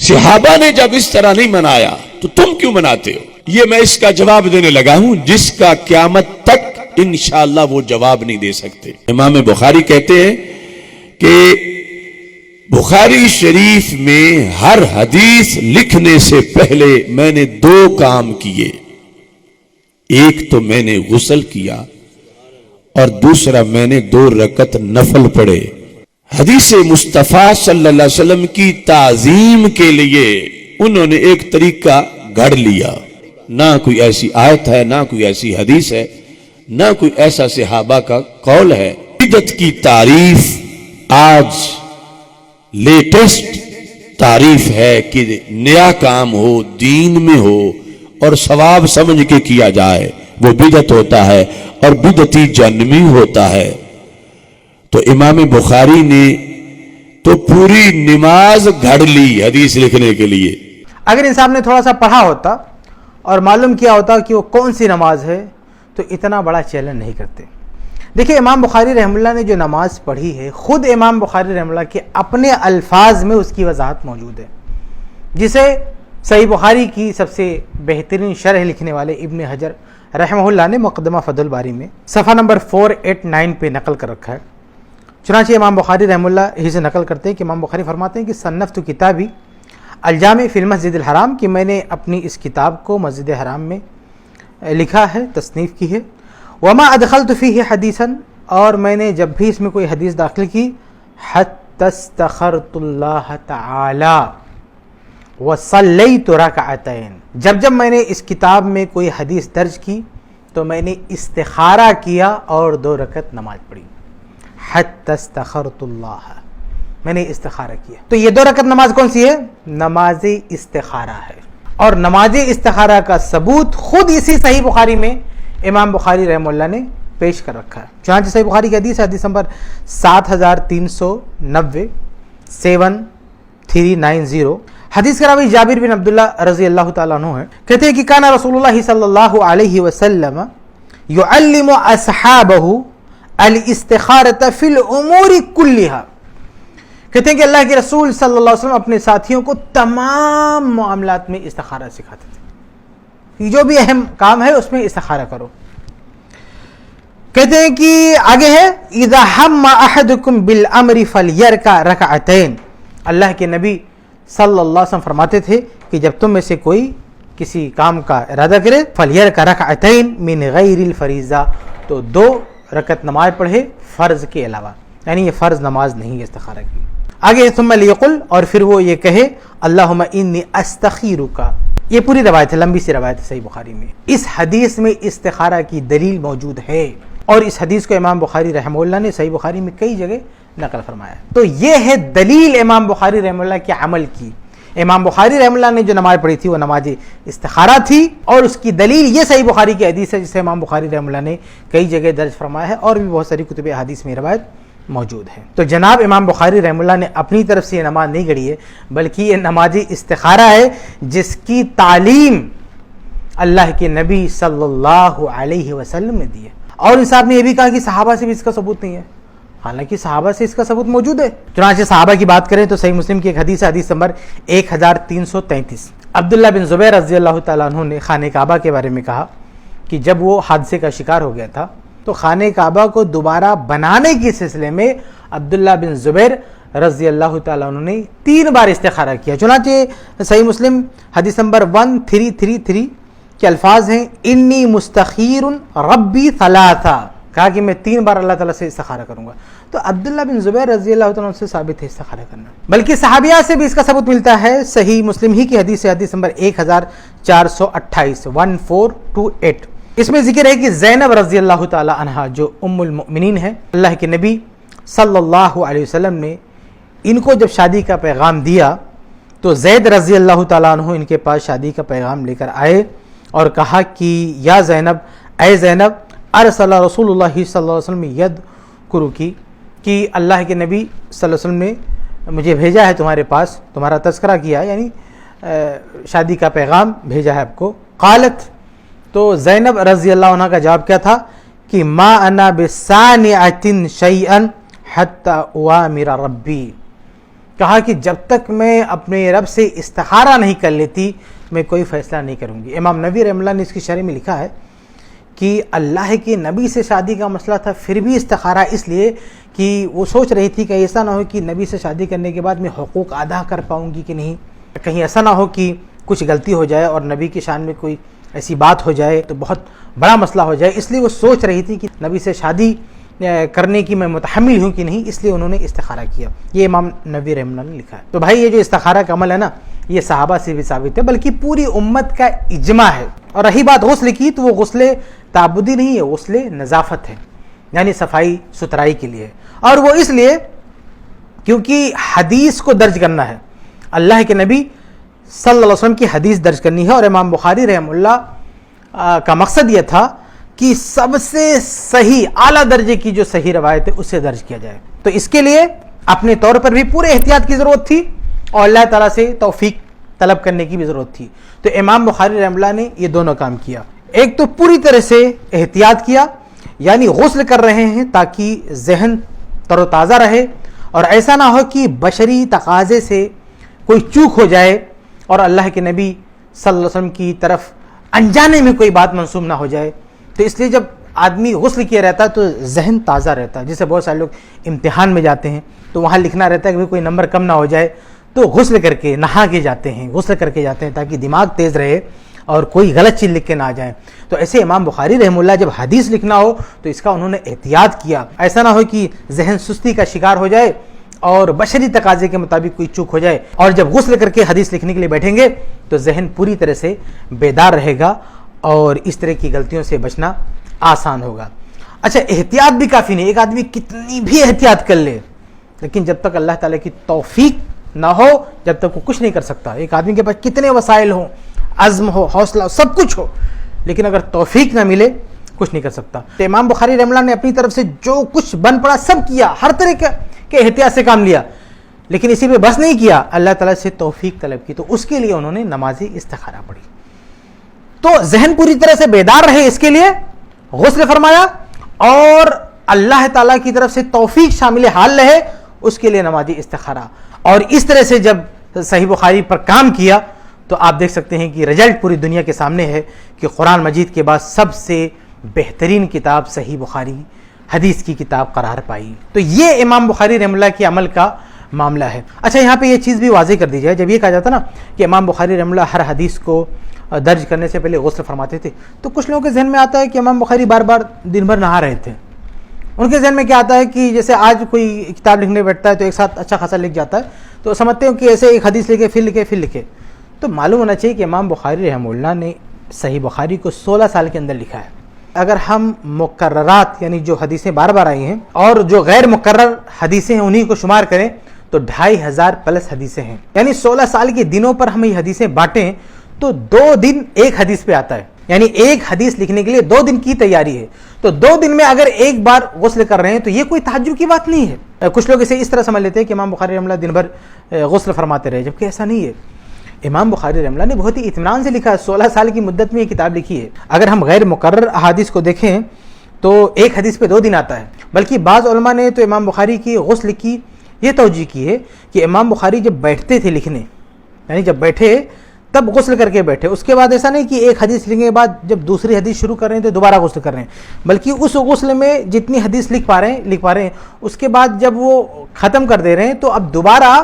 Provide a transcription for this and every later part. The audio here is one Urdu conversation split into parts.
صحابہ نے جب اس طرح نہیں منایا تو تم کیوں مناتے ہو؟ یہ میں اس کا جواب دینے لگا ہوں جس کا قیامت تک انشاءاللہ وہ جواب نہیں دے سکتے۔ امام بخاری کہتے ہیں کہ بخاری شریف میں ہر حدیث لکھنے سے پہلے میں نے 2 کام کیے، ایک تو میں نے غسل کیا اور دوسرا میں نے 2 رکعت نفل پڑھے۔ حدیث مصطفیٰ صلی اللہ علیہ وسلم کی تعظیم کے لیے انہوں نے ایک طریقہ گھڑ لیا، نہ کوئی ایسی آیت ہے، نہ کوئی ایسی حدیث ہے، نہ کوئی ایسا صحابہ کا قول ہے۔ بدعت کی تعریف آج لیٹسٹ تعریف ہے کہ نیا کام ہو، دین میں ہو اور ثواب سمجھ کے کیا جائے وہ بدعت ہوتا ہے اور بدعتی جنمی ہوتا ہے۔ تو امام بخاری نے تو پوری نماز گھڑ لی حدیث لکھنے کے لیے۔ اگر انسان نے تھوڑا سا پڑھا ہوتا اور معلوم کیا ہوتا کہ وہ کون سی نماز ہے تو اتنا بڑا چیلنج نہیں کرتے۔ دیکھیں امام بخاری رحمہ اللہ نے جو نماز پڑھی ہے، خود امام بخاری رحمہ اللہ کے اپنے الفاظ میں اس کی وضاحت موجود ہے، جسے صحیح بخاری کی سب سے بہترین شرح لکھنے والے ابن حجر رحمہ اللہ نے مقدمہ فتح الباری میں صفحہ نمبر 489 پہ نقل کر رکھا ہے۔ چنانچہ امام بخاری رحمہ اللہ ہی سے نقل کرتے ہیں کہ امام بخاری فرماتے ہیں کہ صنفت کتابی الجامع فی المسجد الحرام، کہ میں نے اپنی اس کتاب کو مسجد حرام میں لکھا ہے، تصنیف کی ہے۔ وما ادخلت فیہ حدیثا، اور میں نے جب بھی اس میں کوئی حدیث داخل کی، حتی استخرت اللہ تعالی وصلیت رکعتین، جب میں نے اس کتاب میں کوئی حدیث درج کی تو میں نے استخارہ کیا اور 2 رکعت نماز پڑھی۔ حتی استخرت اللہ، میں نے استخارہ کیا۔ تو یہ 2 رکعت نماز کون سی ہے؟ نماز استخارہ ہے، اور نماز استخارہ کا ثبوت خود اسی صحیح بخاری میں امام بخاری رحمہ اللہ نے پیش کر رکھا ہے۔ چنانچہ صحیح بخاری کی حدیث نمبر 7390 7390، حدیث کا راوی جابر بن عبداللہ رضی اللہ تعالیٰ عنہ ہے، کہتے ہیں کہ کان رسول اللہ صلی اللہ علیہ وسلم یعلم اصحابہ الاستخارۃ فی الامور کلھا، کہتے ہیں کہ اللہ کے رسول صلی اللہ علیہ وسلم اپنے ساتھیوں کو تمام معاملات میں استخارہ سکھاتے تھے، جو بھی اہم کام ہے اس میں استخارہ کرو۔ کہتے ہیں کہ آگے ہے اذا ہم احدکم بالامر فلیرکع رکعتین، اللہ کے نبی صلی اللہ علیہ وسلم فرماتے تھے کہ جب تم میں سے کوئی کسی کام کا ارادہ کرے فلیرکع رکعتین من غیر الفریضہ، تو 2 رکعت نماز پڑھے فرض کے علاوہ، یعنی یہ فرض نماز نہیں ہے استخارہ کی۔ آگے ثم لیقل، اور پھر وہ یہ کہے اللہم انی استخیرک، یہ پوری روایت ہے، لمبی سی روایت ہے صحیح بخاری میں۔ اس حدیث میں استخارہ کی دلیل موجود ہے، اور اس حدیث کو امام بخاری رحمہ اللہ نے صحیح بخاری میں کئی جگہ نقل فرمایا۔ تو یہ ہے دلیل امام بخاری رحمہ اللہ کے عمل کی۔ امام بخاری رحمہ اللہ نے جو نماز پڑھی تھی وہ نماز استخارہ تھی، اور اس کی دلیل یہ صحیح بخاری کی حدیث ہے جسے امام بخاری رحمہ اللہ نے کئی جگہ درج فرمایا ہے، اور بھی بہت ساری کتب حدیث میں روایت موجود ہے۔ تو جناب امام بخاری رحمہ اللہ نے اپنی طرف سے یہ نماز نہیں گھڑی ہے، بلکہ یہ نماز استخارہ ہے جس کی تعلیم اللہ کے نبی صلی اللہ علیہ وسلم نے دی ہے۔ اور ان صاحب نے یہ بھی کہا کہ صحابہ سے بھی اس کا ثبوت نہیں ہے، حالانکہ صحابہ سے اس کا ثبوت موجود ہے۔ چنانچہ صحابہ کی بات کریں تو صحیح مسلم کی ایک حدیث ہے، حدیث نمبر 1333، عبداللہ بن زبیر رضی اللہ تعالیٰ عنہ نے خانہ کعبہ کے بارے میں کہا کہ جب وہ حادثے کا شکار ہو گیا تھا تو خانہ کعبہ کو دوبارہ بنانے کے سلسلے میں عبداللہ بن زبیر رضی اللہ تعالیٰ عنہ نے 3 بار استخارہ کیا۔ چنانچہ صحیح مسلم حدیث نمبر 1333 کے الفاظ ہیں انی مستخیر ربی ثلاثہ، کہا کہ میں 3 بار اللہ تعالیٰ سے استخارہ کروں گا۔ تو عبداللہ بن زبیر رضی اللہ تعالیٰ عنہ سے ثابت ہے استخارہ کرنا، بلکہ صحابیہ سے بھی اس کا ثبوت ملتا ہے۔ صحیح مسلم ہی کی حدیث ہے، حدیث نمبر 1428 1428، اس میں ذکر ہے کہ زینب رضی اللہ تعالی عنہا جو ام المؤمنین ہے، اللہ کے نبی صلی اللہ علیہ وسلم نے ان کو جب شادی کا پیغام دیا تو زید رضی اللہ تعالیٰ عنہ ان کے پاس شادی کا پیغام لے کر آئے اور کہا کہ یا زینب، اے زینب، ارسل رسول اللہ صلی اللہ علیہ وسلم یذکر کی، کہ اللہ کے نبی صلی اللہ علیہ وسلم نے مجھے بھیجا ہے تمہارے پاس، تمہارا تذکرہ کیا، یعنی شادی کا پیغام بھیجا ہے آپ کو۔ قالت، تو زینب رضی اللہ عنہ کا جواب کیا تھا کہ ما انا بصانعۃ شیئا حتی اوامر ربی، کہا کہ جب تک میں اپنے رب سے استخارہ نہیں کر لیتی میں کوئی فیصلہ نہیں کروں گی۔ امام نووی رحمہ اللہ نے اس کی شرح میں لکھا ہے کہ اللہ کے نبی سے شادی کا مسئلہ تھا، پھر بھی استخارہ اس لیے کہ وہ سوچ رہی تھی کہ ایسا نہ ہو کہ نبی سے شادی کرنے کے بعد میں حقوق ادا کر پاؤں گی کہ نہیں، کہیں ایسا نہ ہو کہ کچھ غلطی ہو جائے اور نبی کی شان میں کوئی ایسی بات ہو جائے تو بہت بڑا مسئلہ ہو جائے، اس لیے وہ سوچ رہی تھی کہ نبی سے شادی کرنے کی میں متحمل ہوں کہ نہیں، اس لیے انہوں نے استخارہ کیا۔ یہ امام نووی رحمہ اللہ نے لکھا ہے۔ تو بھائی یہ جو استخارہ کا عمل ہے نا، یہ صحابہ سے بھی ثابت ہے بلکہ پوری امت کا اجماع ہے۔ اور رہی بات غسل کی تو وہ غسل تعبدی نہیں ہے، غسل نظافت ہے، یعنی صفائی ستھرائی کے لیے، اور وہ اس لیے کیونکہ حدیث کو درج کرنا ہے، اللہ کے نبی صلی اللہ علیہ وسلم کی حدیث درج کرنی ہے، اور امام بخاری رحمہ اللہ کا مقصد یہ تھا کہ سب سے صحیح اعلیٰ درجے کی جو صحیح روایت ہے اسے درج کیا جائے۔ تو اس کے لیے اپنے طور پر بھی پورے احتیاط کی ضرورت تھی اور اللہ تعالیٰ سے توفیق طلب کرنے کی بھی ضرورت تھی۔ تو امام بخاری رحمہ اللہ نے یہ دونوں کام کیا، ایک تو پوری طرح سے احتیاط کیا، یعنی غسل کر رہے ہیں تاکہ ذہن تر و تازہ رہے اور ایسا نہ ہو کہ بشری تقاضے سے کوئی چوک ہو جائے اور اللہ کے نبی صلی اللہ علیہ وسلم کی طرف انجانے میں کوئی بات منسوب نہ ہو جائے۔ تو اس لیے جب آدمی غسل کیا رہتا ہے تو ذہن تازہ رہتا ہے، جیسے بہت سارے لوگ امتحان میں جاتے ہیں تو وہاں لکھنا رہتا ہے کہ کوئی نمبر کم نہ ہو جائے، تو غسل کر کے نہا کے جاتے ہیں، غسل کر کے جاتے ہیں تاکہ دماغ تیز رہے اور کوئی غلط چیز لکھ کے نہ آ جائیں۔ تو ایسے امام بخاری رحمہ اللہ جب حدیث لکھنا ہو تو اس کا انہوں نے احتیاط کیا، ایسا نہ ہو کہ ذہن سستی کا شکار ہو جائے اور بشری تقاضے کے مطابق کوئی چوک ہو جائے، اور جب غسل کر کے حدیث لکھنے کے لیے بیٹھیں گے تو ذہن پوری طرح سے بیدار رہے گا اور اس طرح کی غلطیوں سے بچنا آسان ہوگا۔ اچھا، احتیاط بھی کافی نہیں، ایک آدمی کتنی بھی احتیاط کر لے لیکن جب تک اللہ تعالیٰ کی توفیق نہ ہو جب تک وہ کچھ نہیں کر سکتا۔ ایک آدمی کے پاس کتنے وسائل ہوں، عزم ہو، حوصلہ، سب کچھ ہو، لیکن اگر توفیق نہ ملے کچھ نہیں کر سکتا۔ تو امام بخاری رحمہ اللہ نے اپنی طرف سے جو کچھ بن پڑا سب کیا، ہر طرح کے احتیاط سے کام لیا، لیکن اسی پہ بس نہیں کیا، اللہ تعالیٰ سے توفیق طلب کی، تو اس کے لیے انہوں نے نماز استخارہ پڑھی۔ تو ذہن پوری طرح سے بیدار رہے اس کے لیے غسل فرمایا، اور اللہ تعالیٰ کی طرف سے توفیق شامل حال رہے اس کے لیے نماز استخارہ۔ اور اس طرح سے جب صحیح بخاری پر کام کیا تو آپ دیکھ سکتے ہیں کہ رزلٹ پوری دنیا کے سامنے ہے کہ قرآن مجید کے بعد سب سے بہترین کتاب صحیح بخاری حدیث کی کتاب قرار پائی۔ تو یہ امام بخاری رحمہ اللہ کے عمل کا معاملہ ہے۔ اچھا، یہاں پہ یہ چیز بھی واضح کر دی جائے، جب یہ کہا جاتا نا کہ امام بخاری رحمہ اللہ ہر حدیث کو درج کرنے سے پہلے غسل فرماتے تھے، تو کچھ لوگوں کے ذہن میں آتا ہے کہ امام بخاری بار بار دن بھر نہا رہے تھے۔ ان کے ذہن میں کیا آتا ہے کہ جیسے آج کوئی کتاب لکھنے بیٹھتا ہے تو ایک ساتھ اچھا خاصا لکھ جاتا ہے، تو سمجھتے ہیں کہ ایسے ایک حدیث لکھے پھر لکھے۔ تو معلوم ہونا چاہیے کہ امام بخاری رحمہ اللہ نے صحیح بخاری کو 16 سال کے اندر لکھا ہے۔ اگر ہم مقررات یعنی جو حدیثیں بار بار آئی ہیں اور جو غیر مقرر حدیثیں ہیں انہی کو شمار کریں تو 2500 پلس حدیثیں ہیں، یعنی 16 سال کے دنوں پر ہم یہ حدیثیں بانٹیں تو 2 دن ایک حدیث پہ آتا ہے، یعنی ایک حدیث لکھنے کے لیے 2 دن کی تیاری ہے۔ تو 2 دن میں اگر ایک بار غسل کر رہے ہیں تو یہ کوئی تعجب کی بات نہیں ہے۔ کچھ لوگ اسے اس طرح سمجھ لیتے ہیں کہ امام بخاری رحمہ اللہ دن بھر غسل فرماتے رہے، جبکہ ایسا نہیں ہے۔ امام بخاری رحمہ اللہ نے بہت ہی اطمینان سے لکھا ہے، 16 سال کی مدت میں یہ کتاب لکھی ہے۔ اگر ہم غیر مقرر احادیث کو دیکھیں تو ایک حدیث پہ 2 دن آتا ہے، بلکہ بعض علماء نے تو امام بخاری کی غسل کی یہ توجہ کی ہے کہ امام بخاری جب بیٹھتے تھے لکھنے، یعنی جب بیٹھے تب غسل کر کے بیٹھے، اس کے بعد ایسا نہیں کہ ایک حدیث لکھنے کے بعد جب دوسری حدیث شروع کر رہے ہیں تو دوبارہ غسل کر رہے ہیں، بلکہ اس غسل میں جتنی حدیث لکھ پا رہے ہیں اس کے بعد جب وہ ختم کر دے رہے ہیں تو اب دوبارہ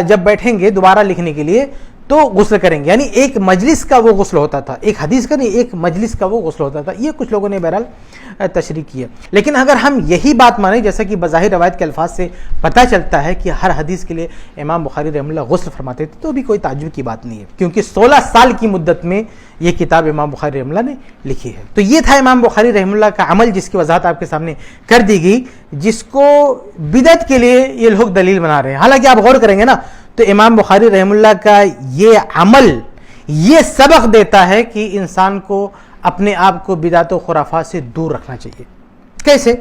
جب بیٹھیں گے دوبارہ لکھنے کے لیے تو غسل کریں گے، یعنی ایک مجلس کا وہ غسل ہوتا تھا، ایک حدیث کا نہیں، ایک مجلس کا وہ غسل ہوتا تھا۔ یہ کچھ لوگوں نے بہرحال تشریح کی ہے، لیکن اگر ہم یہی بات مانیں جیسا کہ بظاہر روایت کے الفاظ سے پتہ چلتا ہے کہ ہر حدیث کے لیے امام بخاری رحمہ اللہ غسل فرماتے تھے تو بھی کوئی تعجب کی بات نہیں ہے، کیونکہ 16 سال کی مدت میں یہ کتاب امام بخاری رحمہ اللہ نے لکھی ہے۔ تو یہ تھا امام بخاری رحمہ اللہ کا عمل جس کی وضاحت آپ کے سامنے کر دی گئی، جس کو بدعت کے لیے یہ لوگ دلیل بنا رہے ہیں۔ حالانکہ آپ غور کریں گے نا تو امام بخاری رحمہ اللہ کا یہ عمل یہ سبق دیتا ہے کہ انسان کو اپنے آپ کو بدعت و خرافات سے دور رکھنا چاہیے۔ کیسے؟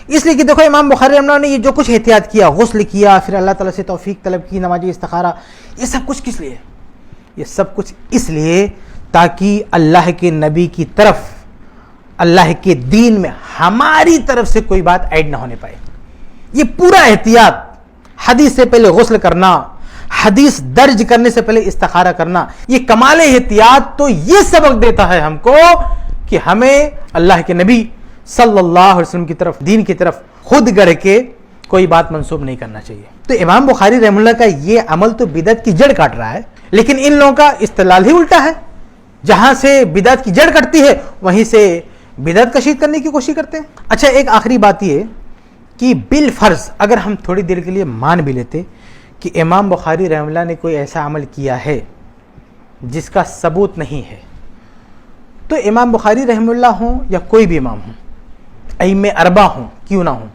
اس لیے کہ دیکھو امام بخاری رحمہ اللہ نے یہ جو کچھ احتیاط کیا، غسل کیا، پھر اللہ تعالیٰ سے توفیق طلب کی، نماز استخارہ، یہ سب کچھ کس لیے؟ یہ سب کچھ اس لیے تاکہ اللہ کے نبی کی طرف اللہ کے دین میں ہماری طرف سے کوئی بات ایڈ نہ ہونے پائے۔ یہ پورا احتیاط حدیث سے پہلے غسل کرنا، حدیث درج کرنے سے پہلے استخارہ کرنا، یہ کمال احتیاط تو یہ سبق دیتا ہے ہم کو کہ ہمیں اللہ کے نبی صلی اللہ علیہ وسلم کی طرف، دین کی طرف خود گڑھ کے کوئی بات منسوب نہیں کرنا چاہیے۔ تو امام بخاری رحمہ اللہ کا یہ عمل تو بدعت کی جڑ کاٹ رہا ہے، لیکن ان لوگوں کا استدلال ہی الٹا ہے، جہاں سے بدعت کی جڑ کٹتی ہے وہیں سے بدعت کشید کرنے کی کوشش کرتے ہیں۔ اچھا، ایک آخری بات یہ کہ بالفرض اگر ہم تھوڑی دیر کے لیے مان بھی لیتے کہ امام بخاری رحمہ اللہ نے کوئی ایسا عمل کیا ہے جس کا ثبوت نہیں ہے، تو امام بخاری رحمہ اللہ ہوں یا کوئی بھی امام ہوں، ائمہ اربعہ ہوں کیوں نہ ہوں،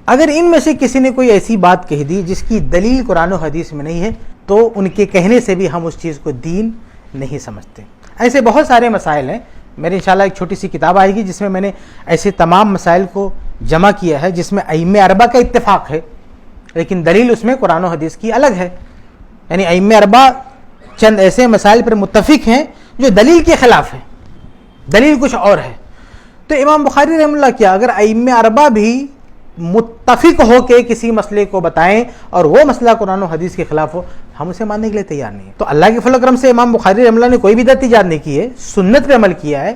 اگر ان میں سے کسی نے کوئی ایسی بات کہہ دی جس کی دلیل قرآن و حدیث میں نہیں ہے، تو ان کے کہنے سے بھی ہم اس چیز کو دین نہیں سمجھتے۔ ایسے بہت سارے مسائل ہیں، میرے انشاءاللہ ایک چھوٹی سی کتاب آئے گی جس میں نے ایسے تمام مسائل کو جمع کیا ہے، جس میں ائمہ اربعہ کا اتفاق ہے لیکن دلیل اس میں قرآن و حدیث کی الگ ہے، یعنی ائمہ اربعہ چند ایسے مسائل پر متفق ہیں جو دلیل کے خلاف ہیں، دلیل کچھ اور ہے۔ تو امام بخاری رحمہ اللہ کیا، اگر ائمہ اربعہ بھی متفق ہو کے کسی مسئلے کو بتائیں اور وہ مسئلہ قرآن و حدیث کے خلاف ہو، ہم اسے ماننے کے لیے تیار نہیں ہیں۔ تو اللہ کے فضل و کرم سے امام بخاری رحمہ اللہ نے کوئی بدعت ایجاد نہیں کی ہے، سنت پہ عمل کیا ہے،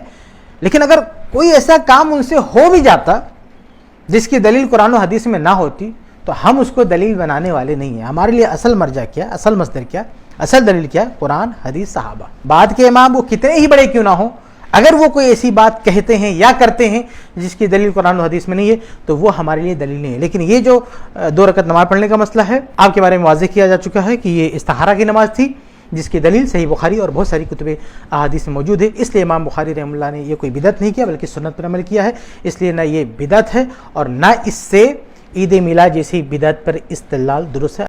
لیکن اگر کوئی ایسا کام ان سے ہو بھی جاتا جس کی دلیل قرآن و حدیث میں نہ ہوتی تو ہم اس کو دلیل بنانے والے نہیں ہیں۔ ہمارے لیے اصل مرجع کیا، اصل مصدر کیا، اصل دلیل کیا، قرآن حدیث صحابہ۔ بعد کے امام وہ کتنے ہی بڑے کیوں نہ ہوں، اگر وہ کوئی ایسی بات کہتے ہیں یا کرتے ہیں جس کی دلیل قرآن و حدیث میں نہیں ہے تو وہ ہمارے لیے دلیل نہیں ہے۔ لیکن یہ جو 2 رکعت نماز پڑھنے کا مسئلہ ہے، آپ کے بارے میں واضح کیا جا چکا ہے کہ یہ استخارہ کی نماز تھی جس کی دلیل صحیح بخاری اور بہت ساری کتب احادیث میں موجود ہے، اس لیے امام بخاری رحمہ اللہ نے یہ کوئی بدعت نہیں کیا بلکہ سنت پر عمل کیا ہے، اس لیے نہ یہ بدعت ہے اور نہ اس سے عید میلاد جیسی بدعت پر استدلال درست ہے۔